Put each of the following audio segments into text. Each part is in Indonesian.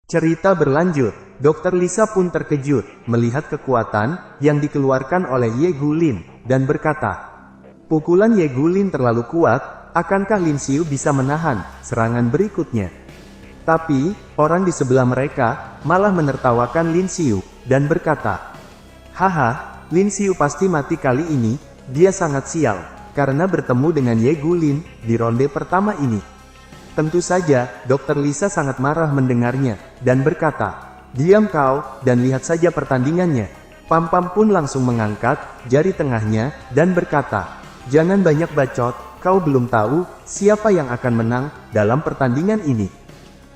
Cerita berlanjut, Dr. Lisa pun terkejut melihat kekuatan yang dikeluarkan oleh Ye Gulin, dan berkata, pukulan Ye Gulin terlalu kuat, akankah Lin Xiu bisa menahan serangan berikutnya? Tapi, orang di sebelah mereka malah menertawakan Lin Xiu, dan berkata, haha, Lin Xiu pasti mati kali ini, dia sangat sial, karena bertemu dengan Ye Gulin di ronde pertama ini. Tentu saja, Dr. Lisa sangat marah mendengarnya, dan berkata, diam kau, dan lihat saja pertandingannya. Pam-Pam pun langsung mengangkat jari tengahnya, dan berkata, jangan banyak bacot, kau belum tahu siapa yang akan menang dalam pertandingan ini.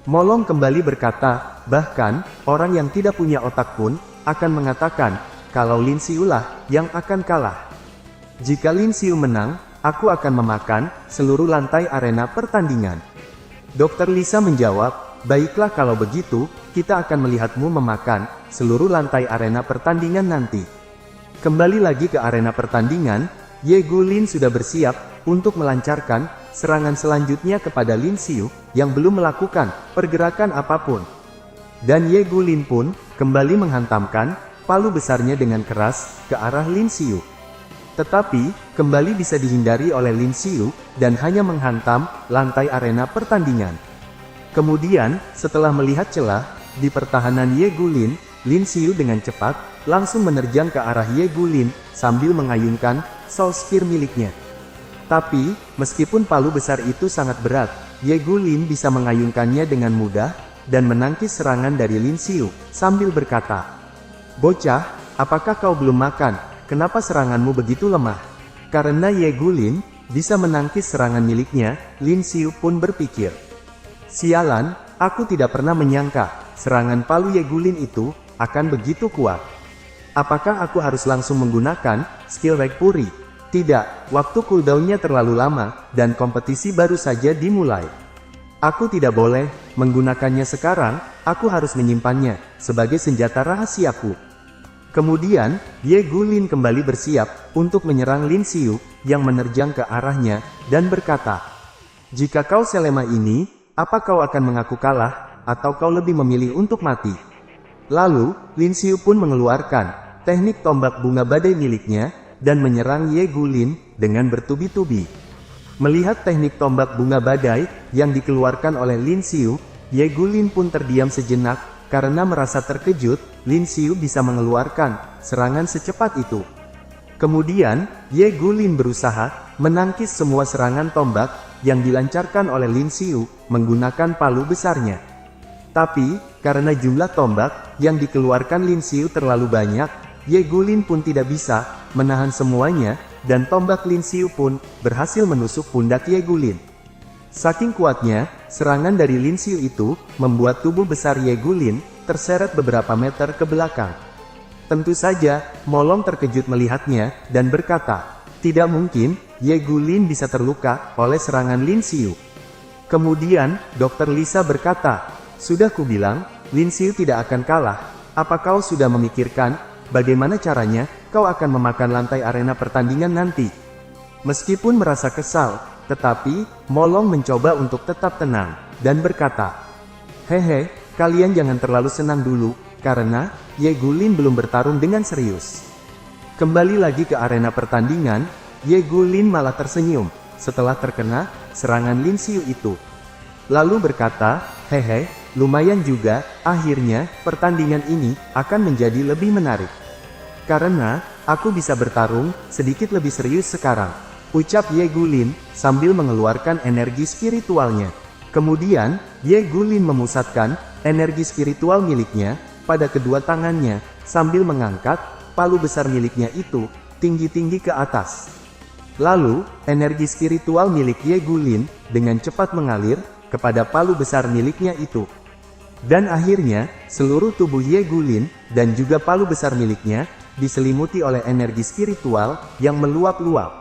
Molong kembali berkata, bahkan, orang yang tidak punya otak pun akan mengatakan, kalau Lin Xiu lah yang akan kalah. Jika Lin Xiu menang, aku akan memakan seluruh lantai arena pertandingan. Dr. Lisa menjawab, baiklah kalau begitu, kita akan melihatmu memakan seluruh lantai arena pertandingan nanti. Kembali lagi ke arena pertandingan, Ye Gulin sudah bersiap untuk melancarkan serangan selanjutnya kepada Lin Xiu yang belum melakukan pergerakan apapun. Dan Ye Gulin pun kembali menghantamkan palu besarnya dengan keras ke arah Lin Xiu. Tetapi, kembali bisa dihindari oleh Lin Xiu, dan hanya menghantam lantai arena pertandingan. Kemudian, setelah melihat celah di pertahanan Ye Gulin, Lin Xiu dengan cepat langsung menerjang ke arah Ye Gulin sambil mengayunkan Soul Spear miliknya. Tapi, meskipun palu besar itu sangat berat, Ye Gulin bisa mengayunkannya dengan mudah dan menangkis serangan dari Lin Xiu sambil berkata, bocah, apakah kau belum makan? Kenapa seranganmu begitu lemah? Karena Ye Gulin bisa menangkis serangan miliknya, Lin Xiu pun berpikir, sialan, aku tidak pernah menyangka serangan palu Ye Gulin itu akan begitu kuat. Apakah aku harus langsung menggunakan skill Reg Puri? Tidak, waktu cooldownnya terlalu lama, dan kompetisi baru saja dimulai. Aku tidak boleh menggunakannya sekarang, aku harus menyimpannya sebagai senjata rahasiaku. Kemudian, Ye Gulin kembali bersiap untuk menyerang Lin Xiu yang menerjang ke arahnya, dan berkata, jika kau selema ini, apa kau akan mengaku kalah, atau kau lebih memilih untuk mati? Lalu, Lin Xiu pun mengeluarkan teknik tombak bunga badai miliknya, dan menyerang Ye Gulin dengan bertubi-tubi. Melihat teknik tombak bunga badai yang dikeluarkan oleh Lin Xiu, Ye Gulin pun terdiam sejenak, karena merasa terkejut, Lin Xiu bisa mengeluarkan serangan secepat itu. Kemudian, Ye Gulin berusaha menangkis semua serangan tombak yang dilancarkan oleh Lin Xiu menggunakan palu besarnya. Tapi, karena jumlah tombak yang dikeluarkan Lin Xiu terlalu banyak, Ye Gulin pun tidak bisa menahan semuanya, dan tombak Lin Xiu pun berhasil menusuk pundak Ye Gulin. Saking kuatnya, serangan dari Lin Xiu itu membuat tubuh besar Ye Gulin terseret beberapa meter ke belakang. Tentu saja, Molong terkejut melihatnya, dan berkata, tidak mungkin, Ye Gulin bisa terluka oleh serangan Lin Xiu. Kemudian, Dr. Lisa berkata, sudah kubilang, Lin Xiu tidak akan kalah, apa kau sudah memikirkan, bagaimana caranya, kau akan memakan lantai arena pertandingan nanti? Meskipun merasa kesal, tetapi, Molong mencoba untuk tetap tenang, dan berkata, hehe, kalian jangan terlalu senang dulu, karena Ye Gulin belum bertarung dengan serius. Kembali lagi ke arena pertandingan, Ye Gulin malah tersenyum, setelah terkena serangan Lin Xiu itu. Lalu berkata, hehe, lumayan juga, akhirnya, pertandingan ini akan menjadi lebih menarik. Karena, aku bisa bertarung sedikit lebih serius sekarang. Ucap Ye Gulin, sambil mengeluarkan energi spiritualnya. Kemudian, Ye Gulin memusatkan energi spiritual miliknya pada kedua tangannya, sambil mengangkat palu besar miliknya itu tinggi-tinggi ke atas. Lalu, energi spiritual milik Ye Gulin dengan cepat mengalir kepada palu besar miliknya itu. Dan akhirnya, seluruh tubuh Ye Gulin dan juga palu besar miliknya diselimuti oleh energi spiritual yang meluap-luap.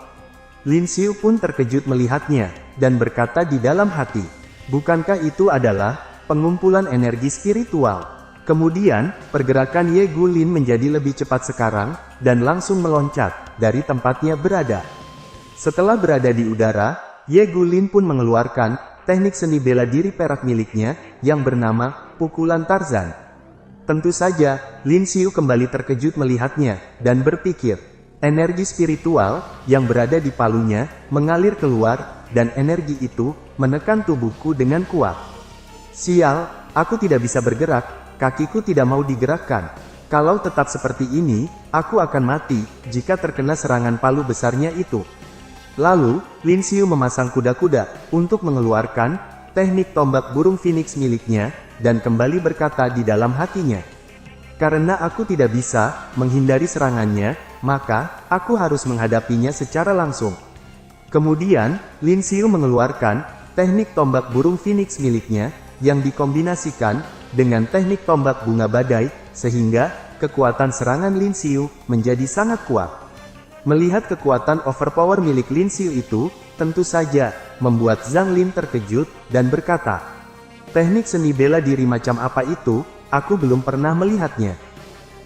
Lin Xiu pun terkejut melihatnya, dan berkata di dalam hati, bukankah itu adalah pengumpulan energi spiritual? Kemudian, pergerakan Ye Gulin menjadi lebih cepat sekarang, dan langsung meloncat dari tempatnya berada. Setelah berada di udara, Ye Gulin pun mengeluarkan teknik seni bela diri perak miliknya, yang bernama pukulan Tarzan. Tentu saja, Lin Xiu kembali terkejut melihatnya, dan berpikir, energi spiritual yang berada di palunya mengalir keluar, dan energi itu menekan tubuhku dengan kuat. Sial, aku tidak bisa bergerak, kakiku tidak mau digerakkan. Kalau tetap seperti ini, aku akan mati jika terkena serangan palu besarnya itu. Lalu, Lin Xiu memasang kuda-kuda untuk mengeluarkan teknik tombak burung phoenix miliknya, dan kembali berkata di dalam hatinya, karena aku tidak bisa menghindari serangannya, maka aku harus menghadapinya secara langsung. Kemudian, Lin Xiu mengeluarkan teknik tombak burung phoenix miliknya, yang dikombinasikan dengan teknik tombak bunga badai, sehingga kekuatan serangan Lin Xiu menjadi sangat kuat. Melihat kekuatan overpower milik Lin Xiu itu, tentu saja membuat Zhang Lin terkejut dan berkata, teknik seni bela diri macam apa itu? Aku belum pernah melihatnya.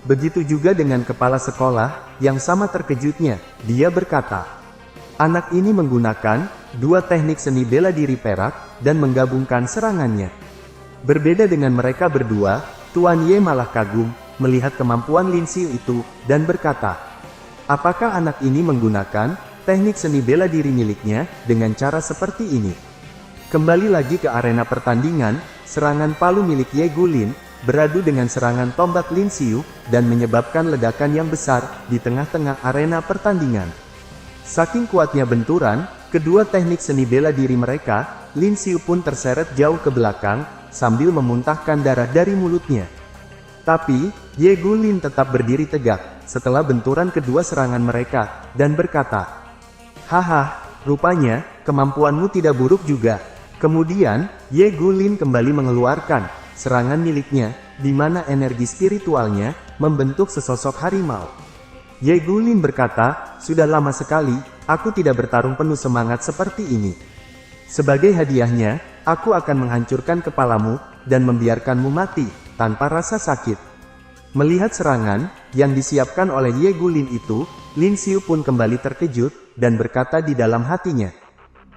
Begitu juga dengan kepala sekolah, yang sama terkejutnya. Dia berkata, anak ini menggunakan dua teknik seni bela diri perak, dan menggabungkan serangannya. Berbeda dengan mereka berdua, Tuan Ye malah kagum melihat kemampuan Lin Xiu itu, dan berkata, apakah anak ini menggunakan teknik seni bela diri miliknya dengan cara seperti ini? Kembali lagi ke arena pertandingan, serangan palu milik Ye Gulin beradu dengan serangan tombak Lin Xiu, dan menyebabkan ledakan yang besar di tengah-tengah arena pertandingan. Saking kuatnya benturan, kedua teknik seni bela diri mereka, Lin Xiu pun terseret jauh ke belakang, sambil memuntahkan darah dari mulutnya. Tapi, Ye Gulin tetap berdiri tegak, setelah benturan kedua serangan mereka, dan berkata, haha, rupanya, kemampuanmu tidak buruk juga. Kemudian, Ye Gulin kembali mengeluarkan serangan miliknya, di mana energi spiritualnya membentuk sesosok harimau. Ye Gulin berkata, sudah lama sekali, aku tidak bertarung penuh semangat seperti ini. Sebagai hadiahnya, aku akan menghancurkan kepalamu, dan membiarkanmu mati, tanpa rasa sakit. Melihat serangan yang disiapkan oleh Ye Gulin itu, Lin Xiu pun kembali terkejut, dan berkata di dalam hatinya,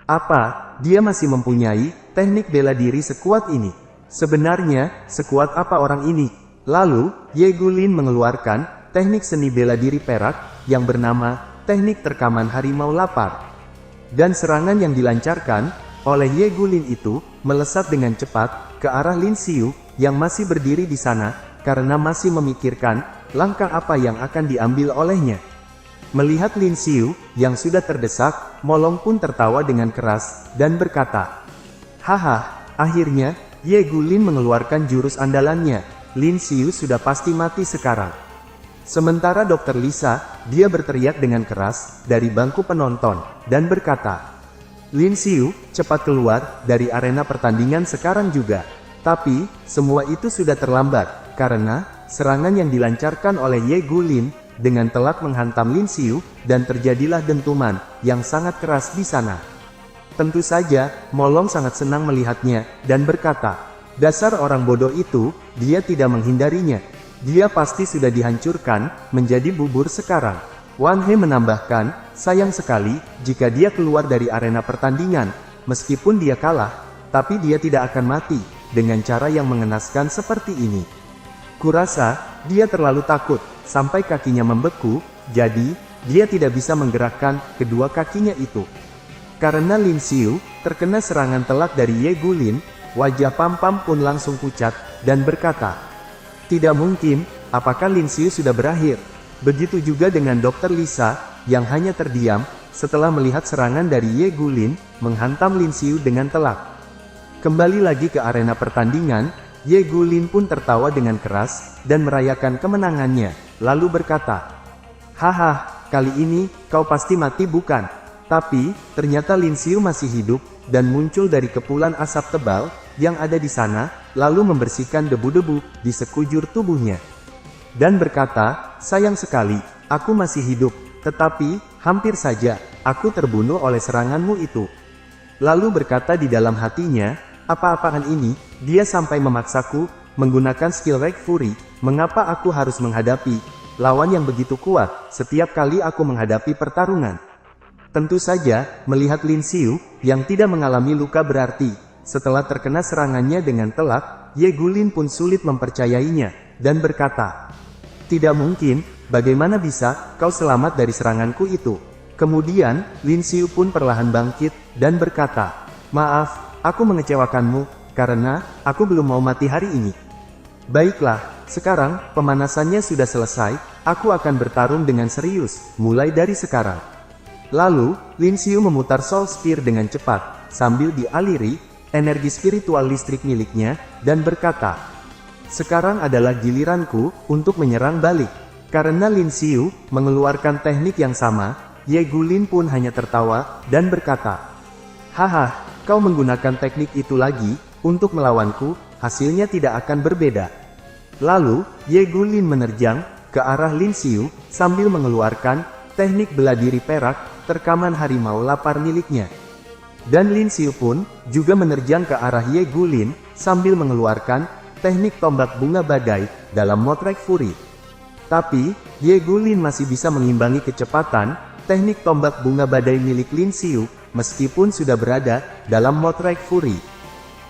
apa, dia masih mempunyai teknik bela diri sekuat ini? Sebenarnya, sekuat apa orang ini? Lalu, Ye Gulin mengeluarkan teknik seni bela diri perak, yang bernama teknik terkaman harimau lapar. Dan serangan yang dilancarkan oleh Ye Gulin itu, melesat dengan cepat ke arah Lin Xiu, yang masih berdiri di sana, karena masih memikirkan langkah apa yang akan diambil olehnya. Melihat Lin Xiu, yang sudah terdesak, Molong pun tertawa dengan keras, dan berkata, haha, akhirnya, Ye Gulin mengeluarkan jurus andalannya, Lin Xiu sudah pasti mati sekarang. Sementara Dr. Lisa, dia berteriak dengan keras, dari bangku penonton, dan berkata, Lin Xiu, cepat keluar dari arena pertandingan sekarang juga. Tapi, semua itu sudah terlambat, karena serangan yang dilancarkan oleh Ye Gulin dengan telak menghantam Lin Xiu, dan terjadilah dentuman yang sangat keras di sana. Tentu saja, Molong sangat senang melihatnya, dan berkata, dasar orang bodoh itu, dia tidak menghindarinya. Dia pasti sudah dihancurkan, menjadi bubur sekarang. Wan He menambahkan, sayang sekali, jika dia keluar dari arena pertandingan, meskipun dia kalah, tapi dia tidak akan mati, dengan cara yang mengenaskan seperti ini. Kurasa, dia terlalu takut, sampai kakinya membeku, jadi, dia tidak bisa menggerakkan kedua kakinya itu. Karena Lin Xiu terkena serangan telak dari Ye Gulin, wajah Pam Pam pun langsung pucat, dan berkata, tidak mungkin, apakah Lin Xiu sudah berakhir? Begitu juga dengan Dr. Lisa, yang hanya terdiam, setelah melihat serangan dari Ye Gulin, menghantam Lin Xiu dengan telak. Kembali lagi ke arena pertandingan, Ye Gulin pun tertawa dengan keras, dan merayakan kemenangannya, lalu berkata, haha, kali ini, kau pasti mati bukan? Tapi, ternyata Lin Xiu masih hidup, dan muncul dari kepulan asap tebal, yang ada di sana, lalu membersihkan debu-debu, di sekujur tubuhnya. Dan berkata, sayang sekali, aku masih hidup, tetapi, hampir saja, aku terbunuh oleh seranganmu itu. Lalu berkata di dalam hatinya, apa-apaan ini, dia sampai memaksaku, menggunakan skill Rage Fury, mengapa aku harus menghadapi lawan yang begitu kuat, setiap kali aku menghadapi pertarungan. Tentu saja, melihat Lin Xiu, yang tidak mengalami luka berarti, Setelah terkena serangannya dengan telak, Ye Gulin pun sulit mempercayainya, dan berkata, "Tidak mungkin, bagaimana bisa kau selamat dari seranganku itu?" Kemudian, Lin Xiu pun perlahan bangkit, dan berkata, "Maaf, aku mengecewakanmu, karena aku belum mau mati hari ini. Baiklah, sekarang, pemanasannya sudah selesai, aku akan bertarung dengan serius, mulai dari sekarang." Lalu, Lin Xiu memutar Soul Spear dengan cepat, sambil dialiri energi spiritual listrik miliknya, dan berkata, "Sekarang adalah giliranku untuk menyerang balik." Karena Lin Xiu mengeluarkan teknik yang sama, Ye Gulin pun hanya tertawa, dan berkata, "Haha, kau menggunakan teknik itu lagi, untuk melawanku, hasilnya tidak akan berbeda." Lalu, Ye Gulin menerjang ke arah Lin Xiu, sambil mengeluarkan teknik bela diri perak, terkaman harimau lapar miliknya. Dan Lin Xiu pun juga menerjang ke arah Ye Gulin, sambil mengeluarkan teknik tombak bunga badai dalam Motrek Fury. Tapi, Ye Gulin masih bisa mengimbangi kecepatan teknik tombak bunga badai milik Lin Xiu, meskipun sudah berada dalam Motrek Fury.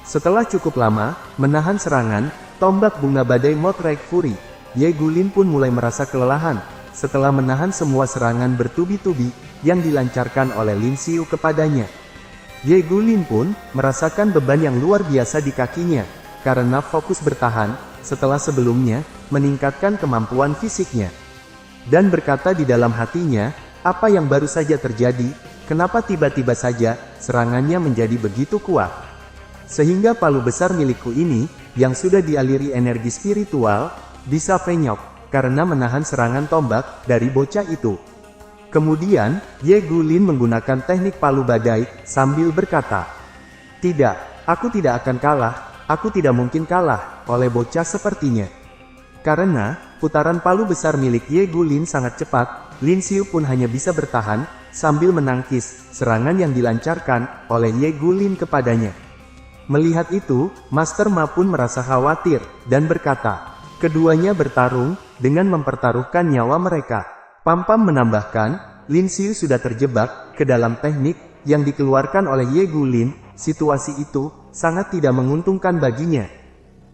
Setelah cukup lama menahan serangan tombak bunga badai Motrek Fury, Ye Gulin pun mulai merasa kelelahan setelah menahan semua serangan bertubi-tubi yang dilancarkan oleh Lin Xiu kepadanya. Ye Gulin pun merasakan beban yang luar biasa di kakinya, karena fokus bertahan setelah sebelumnya meningkatkan kemampuan fisiknya. Dan berkata di dalam hatinya, apa yang baru saja terjadi, kenapa tiba-tiba saja serangannya menjadi begitu kuat? Sehingga palu besar milikku ini, yang sudah dialiri energi spiritual, bisa penyok, karena menahan serangan tombak dari bocah itu. Kemudian, Ye Gulin menggunakan teknik palu badai, sambil berkata, "Tidak, aku tidak akan kalah, aku tidak mungkin kalah, oleh bocah sepertinya." Karena, putaran palu besar milik Ye Gulin sangat cepat, Lin Xiu pun hanya bisa bertahan, sambil menangkis serangan yang dilancarkan oleh Ye Gulin kepadanya. Melihat itu, Master Ma pun merasa khawatir, dan berkata, keduanya bertarung, dengan mempertaruhkan nyawa mereka. Pam Pam menambahkan, Lin Xiu sudah terjebak ke dalam teknik yang dikeluarkan oleh Ye Gulin, situasi itu sangat tidak menguntungkan baginya.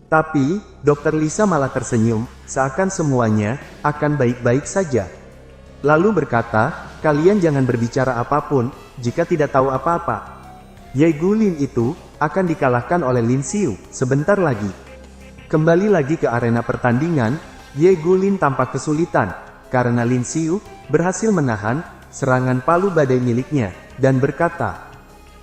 Tapi, Dr. Lisa malah tersenyum, seakan semuanya akan baik-baik saja. Lalu berkata, "Kalian jangan berbicara apapun, jika tidak tahu apa-apa. Ye Gulin itu akan dikalahkan oleh Lin Xiu sebentar lagi." Kembali lagi ke arena pertandingan, Ye Gulin tampak kesulitan, karena Lin Xiu berhasil menahan serangan palu badai miliknya, dan berkata,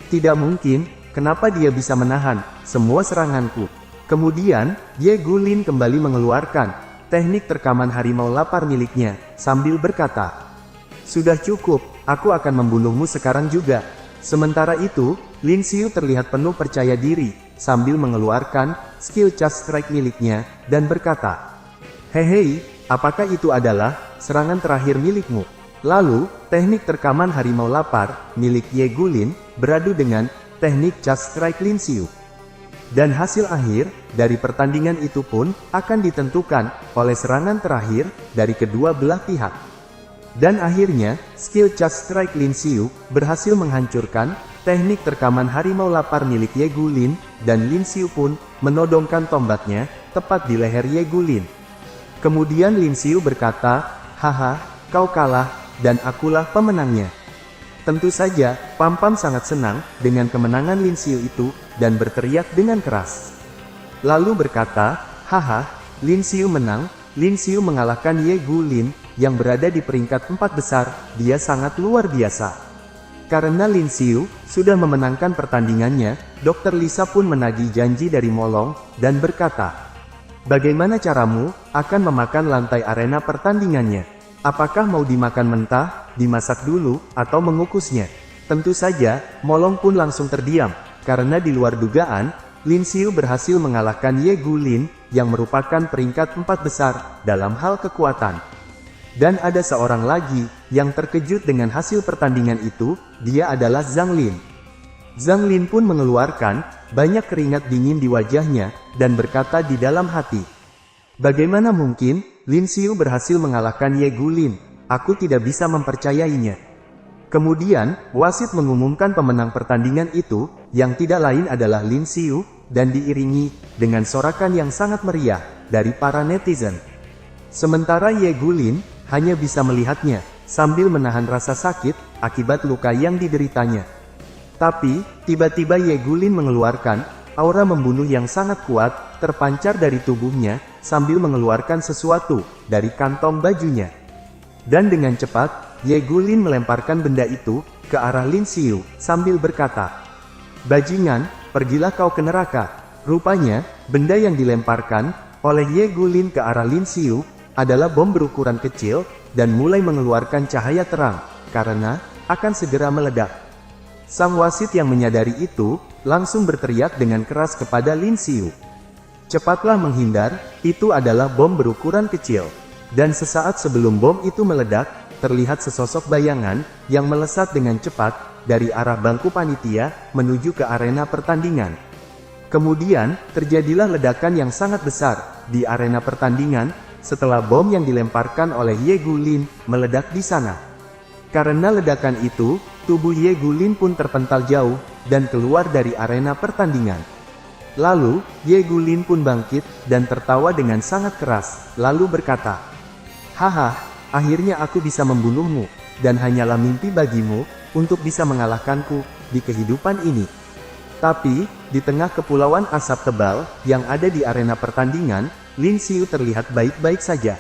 "Tidak mungkin, kenapa dia bisa menahan semua seranganku?" Kemudian, Ye Gulin kembali mengeluarkan teknik terkaman harimau lapar miliknya, sambil berkata, "Sudah cukup, aku akan membunuhmu sekarang juga." Sementara itu, Lin Xiu terlihat penuh percaya diri, sambil mengeluarkan skill Charge Strike miliknya, dan berkata, "Hei, apakah itu adalah serangan terakhir milikmu?" Lalu, teknik terkaman harimau lapar milik Ye Gulin beradu dengan teknik Charge Strike Lin Xiu. Dan hasil akhir dari pertandingan itu pun akan ditentukan oleh serangan terakhir dari kedua belah pihak. Dan akhirnya, skill Charge Strike Lin Xiu berhasil menghancurkan teknik terkaman harimau lapar milik Ye Gulin, dan Lin Xiu pun menodongkan tombaknya tepat di leher Ye Gulin. Kemudian Lin Xiu berkata, "Haha, kau kalah, dan akulah pemenangnya." Tentu saja, Pam Pam sangat senang dengan kemenangan Lin Xiu itu, dan berteriak dengan keras. Lalu berkata, "Haha, Lin Xiu menang, Lin Xiu mengalahkan Ye Gulin, yang berada di peringkat 4 besar, dia sangat luar biasa." Karena Lin Xiu sudah memenangkan pertandingannya, Dr. Lisa pun menagih janji dari Molong, dan berkata, "Bagaimana caramu akan memakan lantai arena pertandingannya? Apakah mau dimakan mentah, dimasak dulu, atau mengukusnya?" Tentu saja, Molong pun langsung terdiam, karena di luar dugaan, Lin Xiu berhasil mengalahkan Ye Gulin, yang merupakan peringkat 4 besar dalam hal kekuatan. Dan ada seorang lagi yang terkejut dengan hasil pertandingan itu, dia adalah Zhang Lin. Zhang Lin pun mengeluarkan banyak keringat dingin di wajahnya, dan berkata di dalam hati, "Bagaimana mungkin Lin Xiu berhasil mengalahkan Ye Gulin? Aku tidak bisa mempercayainya." Kemudian, wasit mengumumkan pemenang pertandingan itu, yang tidak lain adalah Lin Xiu, dan diiringi dengan sorakan yang sangat meriah dari para netizen. Sementara Ye Gulin hanya bisa melihatnya, sambil menahan rasa sakit akibat luka yang dideritanya. Tapi, tiba-tiba Ye Gulin mengeluarkan aura membunuh yang sangat kuat, terpancar dari tubuhnya, sambil mengeluarkan sesuatu dari kantong bajunya. Dan dengan cepat, Ye Gulin melemparkan benda itu ke arah Lin Xiu, sambil berkata, "Bajingan, pergilah kau ke neraka." Rupanya, benda yang dilemparkan oleh Ye Gulin ke arah Lin Xiu adalah bom berukuran kecil, dan mulai mengeluarkan cahaya terang, karena akan segera meledak. Sang wasit yang menyadari itu, langsung berteriak dengan keras kepada Lin Xiu, "Cepatlah menghindar, itu adalah bom berukuran kecil." Dan sesaat sebelum bom itu meledak, terlihat sesosok bayangan yang melesat dengan cepat dari arah bangku panitia menuju ke arena pertandingan. Kemudian, terjadilah ledakan yang sangat besar di arena pertandingan setelah bom yang dilemparkan oleh Ye Gulin meledak di sana. Karena ledakan itu, tubuh Ye Gulin pun terpental jauh dan keluar dari arena pertandingan. Lalu, Ye Gulin pun bangkit dan tertawa dengan sangat keras, lalu berkata, "Haha, akhirnya aku bisa membunuhmu, dan hanyalah mimpi bagimu untuk bisa mengalahkanku di kehidupan ini." Tapi, di tengah kepulauan asap tebal yang ada di arena pertandingan, Lin Xiu terlihat baik-baik saja.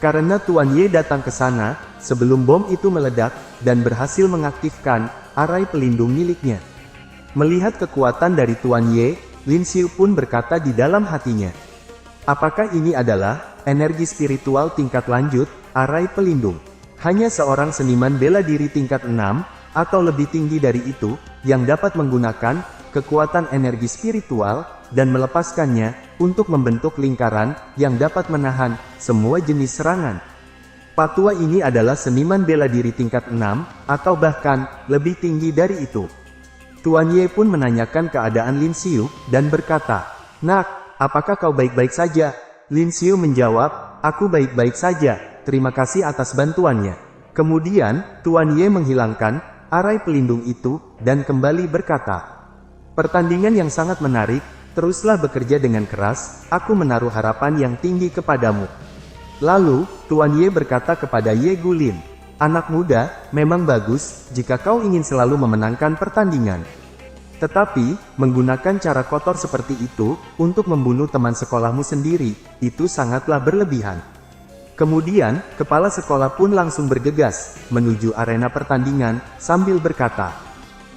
Karena Tuan Ye datang ke sana sebelum bom itu meledak dan berhasil mengaktifkan arai pelindung miliknya. Melihat kekuatan dari Tuan Ye, Lin Xiu pun berkata di dalam hatinya, "Apakah ini adalah energi spiritual tingkat lanjut, arai pelindung? Hanya seorang seniman bela diri tingkat 6, atau lebih tinggi dari itu, yang dapat menggunakan kekuatan energi spiritual, dan melepaskannya, untuk membentuk lingkaran, yang dapat menahan semua jenis serangan. Patua ini adalah seniman bela diri tingkat 6, atau bahkan, lebih tinggi dari itu." Tuan Ye pun menanyakan keadaan Lin Xiu, dan berkata, "Nak, apakah kau baik-baik saja?" Lin Xiu menjawab, "Aku baik-baik saja, terima kasih atas bantuannya." Kemudian, Tuan Ye menghilangkan arai pelindung itu, dan kembali berkata, "Pertandingan yang sangat menarik, teruslah bekerja dengan keras, aku menaruh harapan yang tinggi kepadamu." Lalu, Tuan Ye berkata kepada Ye Gulin, "Anak muda, memang bagus, jika kau ingin selalu memenangkan pertandingan. Tetapi, menggunakan cara kotor seperti itu, untuk membunuh teman sekolahmu sendiri, itu sangatlah berlebihan." Kemudian, kepala sekolah pun langsung bergegas, menuju arena pertandingan, sambil berkata,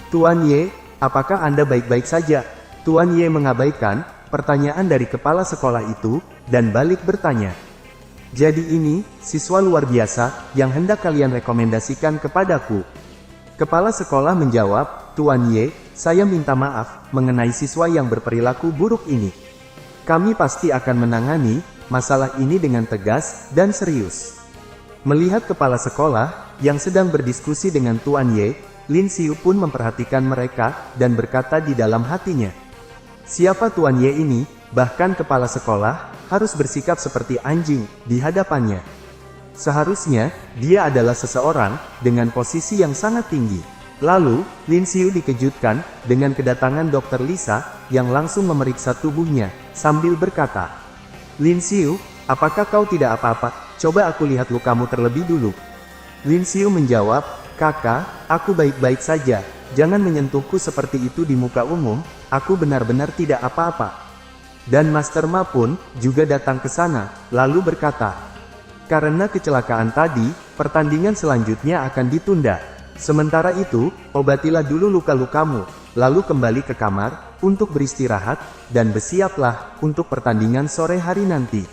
"Tuan Ye, apakah Anda baik-baik saja?" Tuan Ye mengabaikan pertanyaan dari kepala sekolah itu, dan balik bertanya, "Jadi ini, siswa luar biasa, yang hendak kalian rekomendasikan kepadaku?" Kepala sekolah menjawab, "Tuan Ye, saya minta maaf, mengenai siswa yang berperilaku buruk ini. Kami pasti akan menangani masalah ini dengan tegas dan serius." Melihat kepala sekolah yang sedang berdiskusi dengan Tuan Ye, Lin Xiu pun memperhatikan mereka, dan berkata di dalam hatinya, "Siapa Tuan Ye ini? Bahkan kepala sekolah harus bersikap seperti anjing di hadapannya. Seharusnya, dia adalah seseorang dengan posisi yang sangat tinggi." Lalu, Lin Xiu dikejutkan dengan kedatangan Dr. Lisa, yang langsung memeriksa tubuhnya, sambil berkata, "Lin Xiu, apakah kau tidak apa-apa? Coba aku lihat lukamu terlebih dulu." Lin Xiu menjawab, "Kakak, aku baik-baik saja, jangan menyentuhku seperti itu di muka umum, aku benar-benar tidak apa-apa." Dan Master Ma pun juga datang ke sana, lalu berkata, "Karena kecelakaan tadi, pertandingan selanjutnya akan ditunda. Sementara itu, obatilah dulu luka-lukamu, lalu kembali ke kamar untuk beristirahat, dan bersiaplah untuk pertandingan sore hari nanti."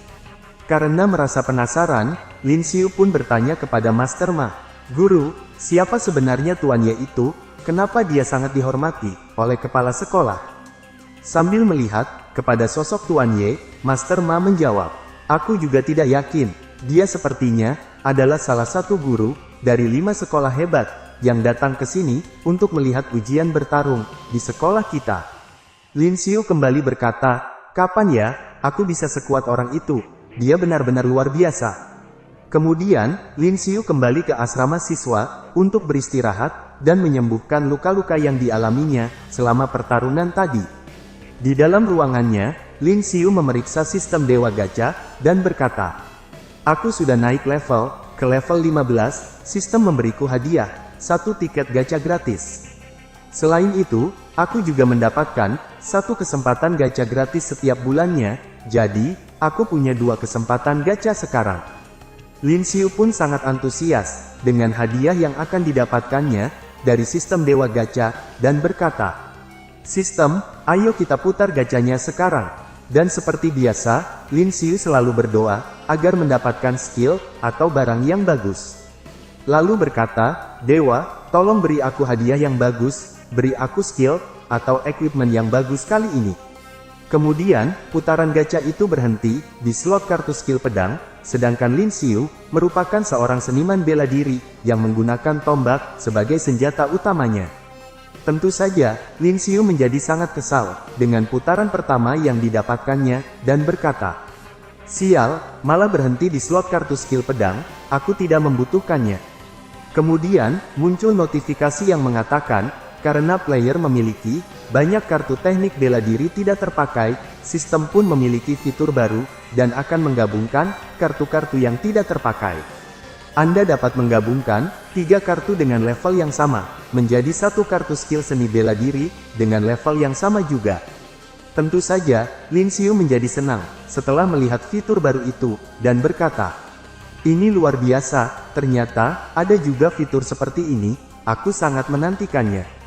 Karena merasa penasaran, Lin Xiu pun bertanya kepada Master Ma, "Guru, siapa sebenarnya Tuan Ye itu? Kenapa dia sangat dihormati oleh kepala sekolah?" Sambil melihat kepada sosok Tuan Ye, Master Ma menjawab, "Aku juga tidak yakin. Dia sepertinya adalah salah satu guru dari 5 sekolah hebat yang datang ke sini untuk melihat ujian bertarung di sekolah kita." Lin Xiu kembali berkata, "Kapan ya aku bisa sekuat orang itu? Dia benar-benar luar biasa." Kemudian, Lin Xiu kembali ke asrama siswa, untuk beristirahat, dan menyembuhkan luka-luka yang dialaminya, selama pertarungan tadi. Di dalam ruangannya, Lin Xiu memeriksa sistem Dewa Gacha, dan berkata, "Aku sudah naik level, ke level 15, sistem memberiku hadiah, 1 tiket gacha gratis. Selain itu, aku juga mendapatkan, 1 kesempatan gacha gratis setiap bulannya, jadi, aku punya 2 kesempatan gacha sekarang." Lin Xiu pun sangat antusias, dengan hadiah yang akan didapatkannya, dari sistem Dewa Gacha, dan berkata, "Sistem, ayo kita putar gacanya sekarang." Dan seperti biasa, Lin Xiu selalu berdoa, agar mendapatkan skill, atau barang yang bagus. Lalu berkata, "Dewa, tolong beri aku hadiah yang bagus, beri aku skill, atau equipment yang bagus kali ini." Kemudian, putaran gacha itu berhenti, di slot kartu skill pedang, sedangkan Lin Xiu, merupakan seorang seniman bela diri, yang menggunakan tombak, sebagai senjata utamanya. Tentu saja, Lin Xiu menjadi sangat kesal, dengan putaran pertama yang didapatkannya, dan berkata, "Sial, malah berhenti di slot kartu skill pedang, aku tidak membutuhkannya." Kemudian, muncul notifikasi yang mengatakan, karena player memiliki banyak kartu teknik bela diri tidak terpakai, sistem pun memiliki fitur baru, dan akan menggabungkan kartu-kartu yang tidak terpakai. Anda dapat menggabungkan 3 kartu dengan level yang sama, menjadi 1 kartu skill seni bela diri, dengan level yang sama juga. Tentu saja, Lin Xiu menjadi senang, setelah melihat fitur baru itu, dan berkata, "Ini luar biasa, ternyata, ada juga fitur seperti ini, aku sangat menantikannya."